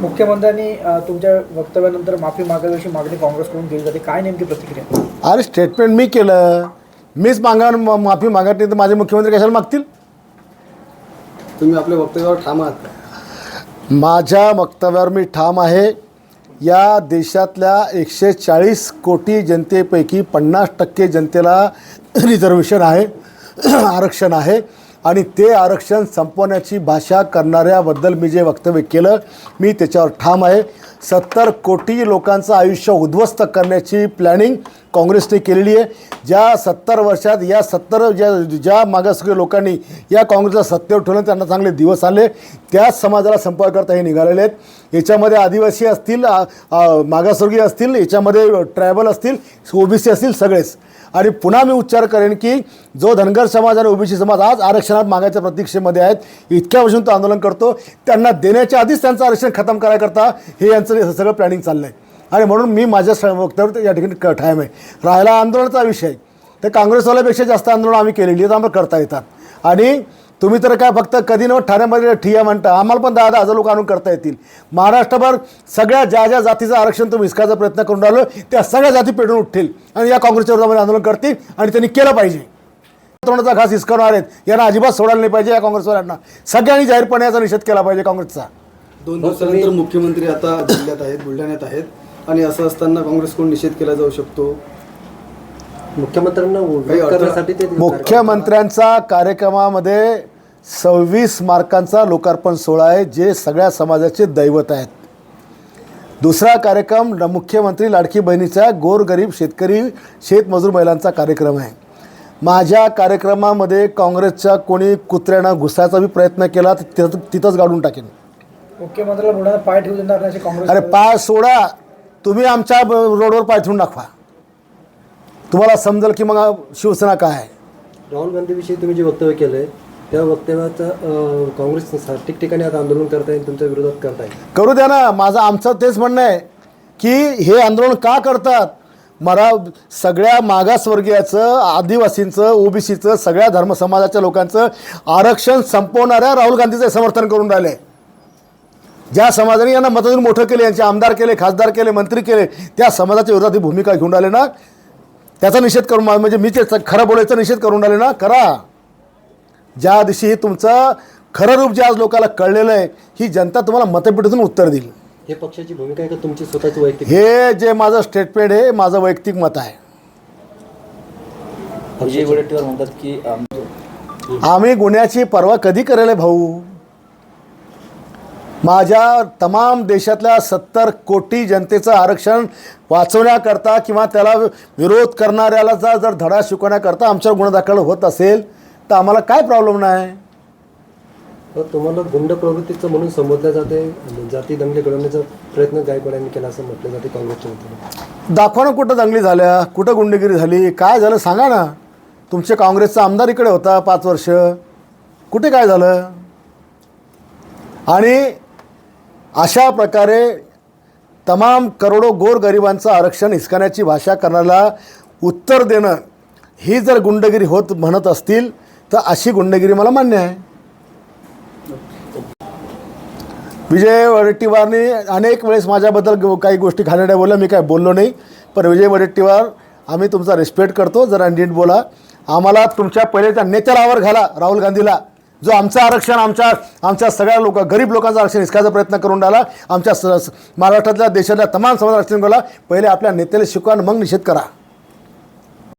मुख्यमंत्र्यांनी तुमच्या वक्तव्यानंतर माफी मागावी मागणी काँग्रेसकडून केली जाते, काय नेमकी प्रतिक्रिया? अरे स्टेटमेंट मी केलं, मीच माफी मागत नाही तर माझे मुख्यमंत्री कशाला मागतील? तुम्ही आपल्या वक्तव्यावर ठाम आहात का? माझ्या वक्तव्यावर मी ठाम आहे. या देशातल्या 140 कोटी जनतेपैकी 50% जनतेला रिझर्वेशन आहे, आरक्षण आहे आणि ते आरक्षण संपवण्याची भाषा करणाऱ्याबद्दल मी जे वक्तव्य केलं मी त्याच्यावर ठाम आहे. 70 कोटी लोकांचं आयुष्य उद्ध्वस्त करण्याची प्लॅनिंग काँग्रेसने केलेली आहे. ज्या 70 वर्षात या 70 ज्या मागासवर्गीय लोकांनी या काँग्रेसला सत्तेवर ठेवलं त्यांना चांगले दिवस आले, त्याच समाजाला संपर्क करता हे निघालेले आहेत. याच्यामध्ये आदिवासी असतील, मागासवर्गीय असतील, याच्यामध्ये ट्रायबल असतील, ओबीसी असतील, सगळेच. आणि पुन्हा मी उच्चार करेन की जो धनगर समाज आणि ओबीसी समाज आज आरक्षणात मागायच्या प्रतीक्षेमध्ये आहेत, इतक्या वर्षांतून तो आंदोलन करतो, त्यांना देण्याच्या आधीच त्यांचं आरक्षण खतम करायकरता हे यांचं सगळं प्लॅनिंग चाललं आहे. आणि म्हणून मी माझ्या वक्तव्यावर या ठिकाणी ठाम आहे. राहिला आंदोलनाचा विषय, तर काँग्रेसवाल्यापेक्षा जास्त आंदोलन आम्ही केलेली आहेत, आम्हाला करता येतात. आणि तुम्ही तर काय फक्त कधी न ठाण्यामध्ये ठिया म्हणता, आम्हाला पण 10,000 लोक आणून करता येतील. महाराष्ट्रभर सगळ्या ज्या जातीचं आरक्षण तुम्ही हिसकायचा प्रयत्न करून राहिलो त्या सगळ्या जाती पेटून उठतील आणि या काँग्रेसच्या विरोधामध्ये आंदोलन करतील आणि त्यांनी केलं पाहिजे. तरुणाचा घास हिसकावणार आहेत, यांना अजिबात सोडायला नाही पाहिजे. या काँग्रेसवाल्यांना सगळ्यांनी जाहीरपणे याचा निषेध केला पाहिजे काँग्रेसचा. 2 दिवसानंतर मुख्यमंत्री आता जिल्ह्यात आहेत, बुलढाण्यात आहेत आणि असं असताना काँग्रेसकडून निषेध केला जाऊ शकतो. मुख्यमंत्र्यांचा कार्यक्रमामध्ये 26 मार्कांचा लोकार्पण सोहळा आहे, जे सगळ्या समाजाचे दैवत आहेत. दुसरा कार्यक्रम मुख्यमंत्री लाडकी बहिणीचा गोरगरीब शेतकरी शेतमजूर महिलांचा कार्यक्रम आहे. माझ्या कार्यक्रमामध्ये काँग्रेसच्या कोणी कुत्र्यानं घुसायचा बी प्रयत्न केला तर तिथंच गाडून टाकेन. मुख्यमंत्र्याला बुलढाण्यात पाय ठेवू देणार नाही काँग्रेस? अरे पाय सोडा, तुम्ही आमच्या रोडवर पाय ठेवून दाखवा, तुम्हाला समजेल की मग शिवसेना काय आहे. राहुल गांधीविषयी तुम्ही जे वक्तव्य केलं आहे त्या वक्तव्याचं काँग्रेस ठिकठिकाणी आता आंदोलन करता येईल, तुमच्या विरोधात करता येईल. करू द्या ना. आमचं तेच म्हणणं आहे की हे आंदोलन का करतात. सगळ्या मागासवर्गीयाचं, आदिवासींचं, ओबीसीचं, सगळ्या धर्मसमाजाच्या लोकांचं आरक्षण संपवणाऱ्या राहुल गांधीचं समर्थन करून राहिले. ज्या समाजाने यांना मतदान मोठं केले, यांचे आमदार केले, खासदार केले, मंत्री केले, त्या समाजाच्या विरोधात ही भूमिका घेऊन राहिले ना, त्याचा निषेध करून, म्हणजे मी ते खरं बोलायचा निषेध करून राहिले ना, करा. ज्या दिवशी हे तुमचं खरं रूप जे आज लोकांना कळलेलं आहे, ही जनता तुम्हाला मतपेटीतून उत्तर देईल. हे पक्षाची भूमिका आहे का तुमची स्वतःची वैयक्तिक? हे जे माझं स्टेटमेंट आहे माझं वैयक्तिक मत आहे. विजय वडेट्टीवार म्हणतात की आम्ही गुन्ह्याची पर्वा कधी करेल भाऊ. माझ्या तमाम देशातल्या 70 कोटी जनतेचं आरक्षण वाचवण्याकरता किंवा त्याला विरोध करणाऱ्याला जर धडा शिकवण्याकरता आमच्यावर गुन्हा दाखल होत असेल तर आम्हाला काय प्रॉब्लेम नाही. तुम्हाला गुंड प्रवृत्तीचं म्हणून संबोधलं जाते, जाती दंगली घडवण्याचा प्रयत्न गायकवाडांनी केला असं म्हटलं जाते काँग्रेसच्या वतीने. दाखवा ना कुठं दंगली झाल्या, कुठं गुंडगिरी झाली, काय झालं सांगा ना. तुमचे काँग्रेसचा आमदार इकडे होता 5 वर्ष, कुठे काय झालं. आणि अशा प्रकारे तमाम करोडो गोरगरिबांचं आरक्षण हिसकावण्याची भाषा करण्याला उत्तर देणं ही जर गुंडगिरी होत म्हणत असतील तर अशी गुंडगिरी मला मान्य आहे. विजय वडेट्टीवारनी अनेक वेळेस माझ्याबद्दल काही गोष्टी घाणेरड्या बोलल्या, मी काय बोललो नाही. पण विजय वडेट्टीवार, आम्ही तुमचा रिस्पेक्ट करतो, जरा नीट बोला. आम्हाला तुमच्या पहिल्याच्या नेत्याला आवर घाला, राहुल गांधीला, जो आमचं आरक्षण आमच्या सगळ्या गरीब लोकांचं आरक्षण हिसकायचा प्रयत्न करून राहिला, आमच्या महाराष्ट्रातल्या देशातल्या तमाम समाज आरक्षण केला. पहिले आपल्या नेत्याला शिकवा, मग निषेध करा.